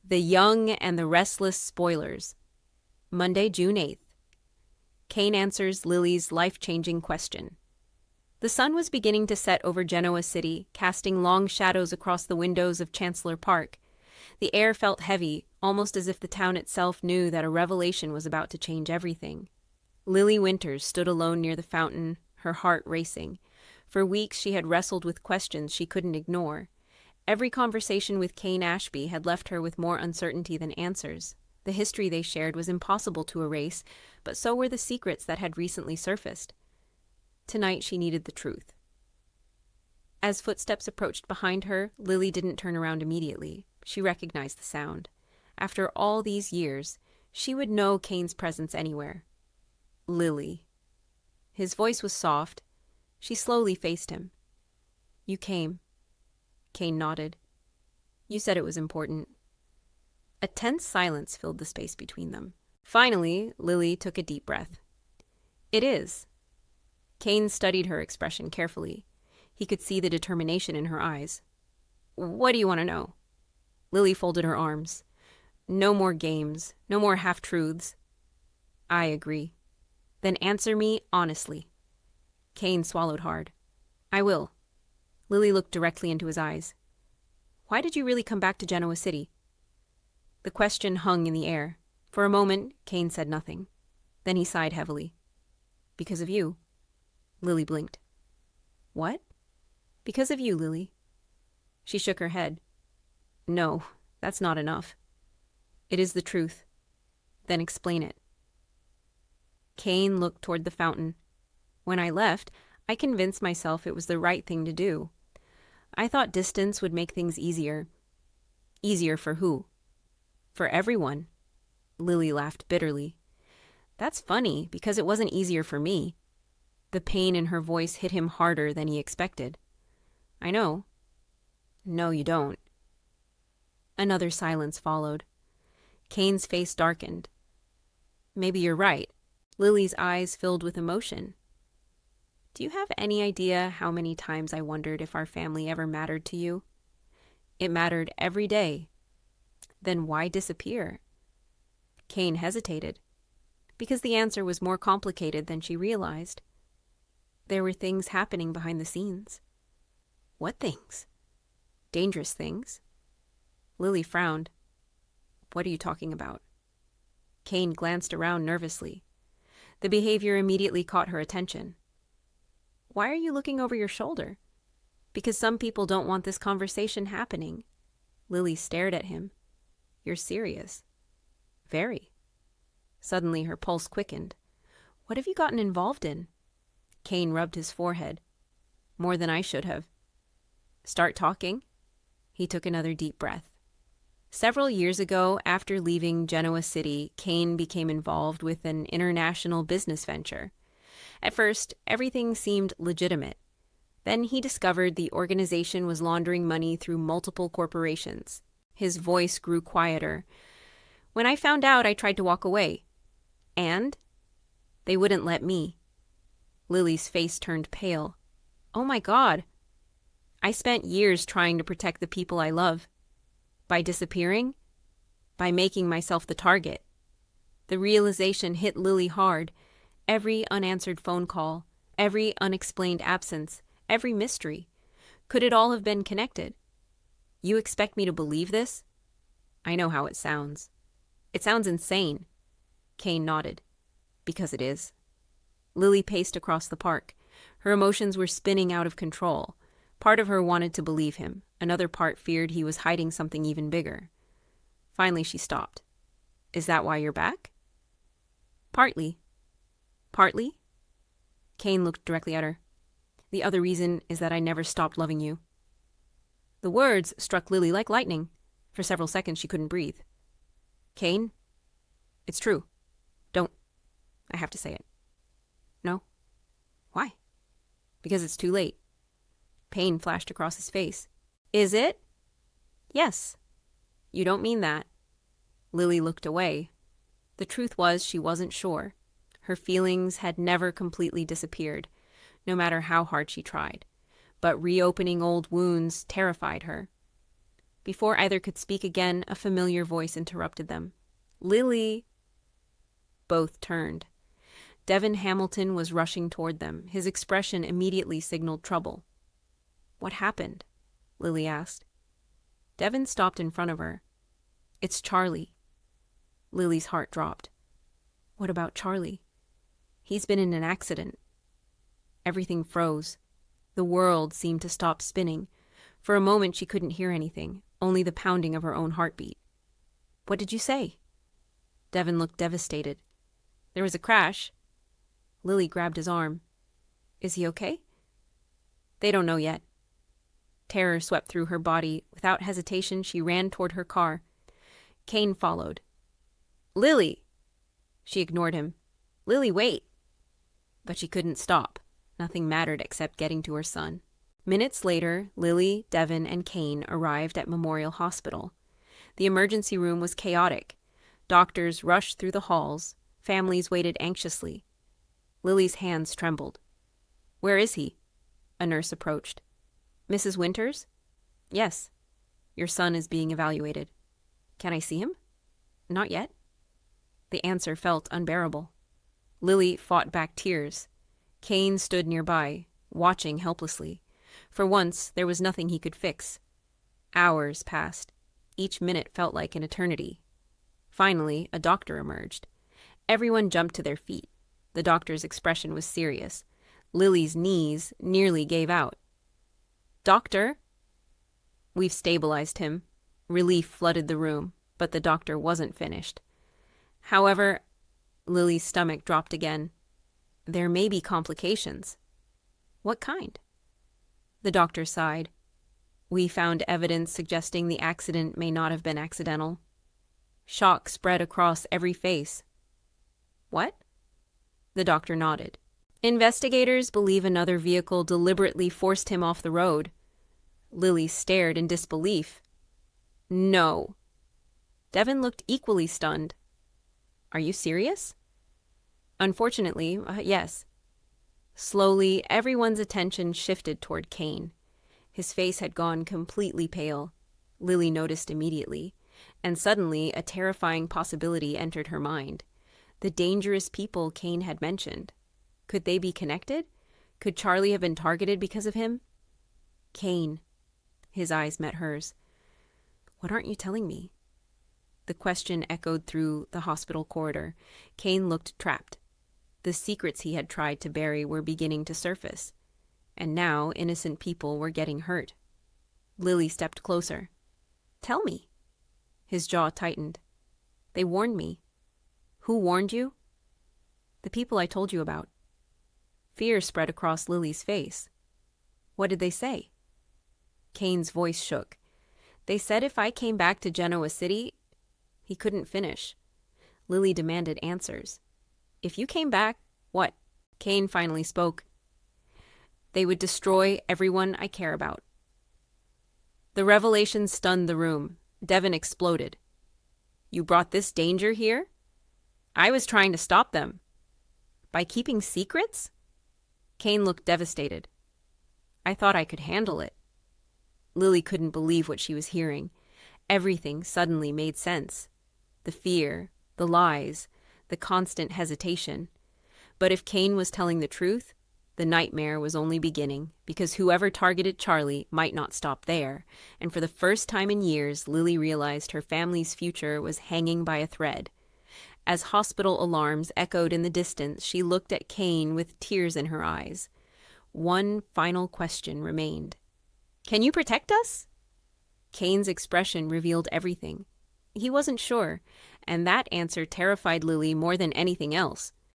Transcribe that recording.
The Young and the Restless Spoilers. Monday, June 8th. Kane answers Lily's life-changing question. The sun was beginning to set over Genoa City, casting long shadows across the windows of Chancellor Park. The air felt heavy, almost as if the town itself knew that a revelation was about to change everything. Lily Winters stood alone near the fountain, her heart racing. For weeks she had wrestled with questions she couldn't ignore. Every conversation with Kane Ashby had left her with more uncertainty than answers. The history they shared was impossible to erase, but so were the secrets that had recently surfaced. Tonight she needed the truth. As footsteps approached behind her, Lily didn't turn around immediately. She recognized the sound. After all these years, she would know Kane's presence anywhere. Lily. His voice was soft. She slowly faced him. "You came." Kane nodded. "You said it was important." A tense silence filled the space between them. Finally, Lily took a deep breath. "It is." Kane studied her expression carefully. He could see the determination in her eyes. "What do you want to know?" Lily folded her arms. "No more games, no more half-truths." "I agree." "Then answer me honestly." Kane swallowed hard. "I will." Lily looked directly into his eyes. "Why did you really come back to Genoa City?" The question hung in the air. For a moment, Kane said nothing. Then he sighed heavily. "Because of you." Lily blinked. "What?" "Because of you, Lily." She shook her head. "No, that's not enough." "It is the truth." "Then explain it." Kane looked toward the fountain. "When I left, I convinced myself it was the right thing to do. I thought distance would make things easier." "Easier for who?" "For everyone." Lily laughed bitterly. "That's funny, because it wasn't easier for me." The pain in her voice hit him harder than he expected. "I know." "No, you don't." Another silence followed. Kane's face darkened. "Maybe you're right." Lily's eyes filled with emotion. "Do you have any idea how many times I wondered if our family ever mattered to you? It mattered every day. Then why disappear?" Kane hesitated, because the answer was more complicated than she realized. There were things happening behind the scenes. "What things?" "Dangerous things." Lily frowned. "What are you talking about?" Kane glanced around nervously. The behavior immediately caught her attention. "Why are you looking over your shoulder?" "Because some people don't want this conversation happening." Lily stared at him. "You're serious." "Very." Suddenly her pulse quickened. "What have you gotten involved in?" Kane rubbed his forehead. "More than I should have." "Start talking?" He took another deep breath. Several years ago, after leaving Genoa City, Kane became involved with an international business venture. At first, everything seemed legitimate. Then he discovered the organization was laundering money through multiple corporations. His voice grew quieter. "When I found out, I tried to walk away." "And?" "They wouldn't let me." Lily's face turned pale. "Oh my God." "I spent years trying to protect the people I love." "By disappearing?" "By making myself the target." The realization hit Lily hard. Every unanswered phone call, every unexplained absence, every mystery. Could it all have been connected? "You expect me to believe this?" "I know how it sounds." "It sounds insane." Kane nodded. "Because it is." Lily paced across the park. Her emotions were spinning out of control. Part of her wanted to believe him. Another part feared he was hiding something even bigger. Finally, she stopped. "Is that why you're back?" "Partly." "Partly?" Kane looked directly at her. "The other reason is that I never stopped loving you." The words struck Lily like lightning. For several seconds she couldn't breathe. "Kane, it's true. Don't. I have to say it." "No." "Why?" "Because it's too late." Pain flashed across his face. "Is it?" "Yes." "You don't mean that." Lily looked away. The truth was she wasn't sure. Her feelings had never completely disappeared, no matter how hard she tried. But reopening old wounds terrified her. Before either could speak again, a familiar voice interrupted them. "Lily!" Both turned. Devin Hamilton was rushing toward them. His expression immediately signaled trouble. "What happened?" Lily asked. Devin stopped in front of her. "It's Charlie." Lily's heart dropped. "What about Charlie?" "He's been in an accident." Everything froze. The world seemed to stop spinning. For a moment she couldn't hear anything, only the pounding of her own heartbeat. "What did you say?" Devin looked devastated. "There was a crash." Lily grabbed his arm. "Is he okay?" "They don't know yet." Terror swept through her body. Without hesitation, she ran toward her car. Kane followed. "Lily!" She ignored him. "Lily, wait!" But she couldn't stop. Nothing mattered except getting to her son. Minutes later, Lily, Devin, and Kane arrived at Memorial Hospital. The emergency room was chaotic. Doctors rushed through the halls. Families waited anxiously. Lily's hands trembled. "Where is he?" A nurse approached. "Mrs. Winters?" "Yes. Your son is being evaluated." "Can I see him?" "Not yet." The answer felt unbearable. Lily fought back tears. Kane stood nearby, watching helplessly. For once, there was nothing he could fix. Hours passed. Each minute felt like an eternity. Finally, a doctor emerged. Everyone jumped to their feet. The doctor's expression was serious. Lily's knees nearly gave out. "Doctor?" "We've stabilized him." Relief flooded the room, but the doctor wasn't finished. "However," Lily's stomach dropped again, "there may be complications." "What kind?" The doctor sighed. "We found evidence suggesting the accident may not have been accidental." Shock spread across every face. "What?" The doctor nodded. "Investigators believe another vehicle deliberately forced him off the road." Lily stared in disbelief. "No." Devin looked equally stunned. "Are you serious?" "Unfortunately, yes." Slowly, everyone's attention shifted toward Kane. His face had gone completely pale. Lily noticed immediately, and suddenly a terrifying possibility entered her mind. The dangerous people Kane had mentioned. Could they be connected? Could Charlie have been targeted because of him? "Kane." His eyes met hers. "What aren't you telling me?" The question echoed through the hospital corridor. Kane looked trapped. The secrets he had tried to bury were beginning to surface. And now innocent people were getting hurt. Lily stepped closer. "Tell me." His jaw tightened. "They warned me." "Who warned you?" "The people I told you about." Fear spread across Lily's face. "What did they say?" Kane's voice shook. "They said if I came back to Genoa City—" He couldn't finish. Lily demanded answers. "If you came back, what?" Kane finally spoke. "They would destroy everyone I care about." The revelation stunned the room. Devin exploded. "You brought this danger here?" "I was trying to stop them." "By keeping secrets?" Kane looked devastated. "I thought I could handle it." Lily couldn't believe what she was hearing. Everything suddenly made sense. The fear, the lies, the constant hesitation. But if Kane was telling the truth, the nightmare was only beginning, because whoever targeted Charlie might not stop there, and for the first time in years, Lily realized her family's future was hanging by a thread. As hospital alarms echoed in the distance, she looked at Kane with tears in her eyes. One final question remained. "Can you protect us?" Kane's expression revealed everything. He wasn't sure, and that answer terrified Lily more than anything else.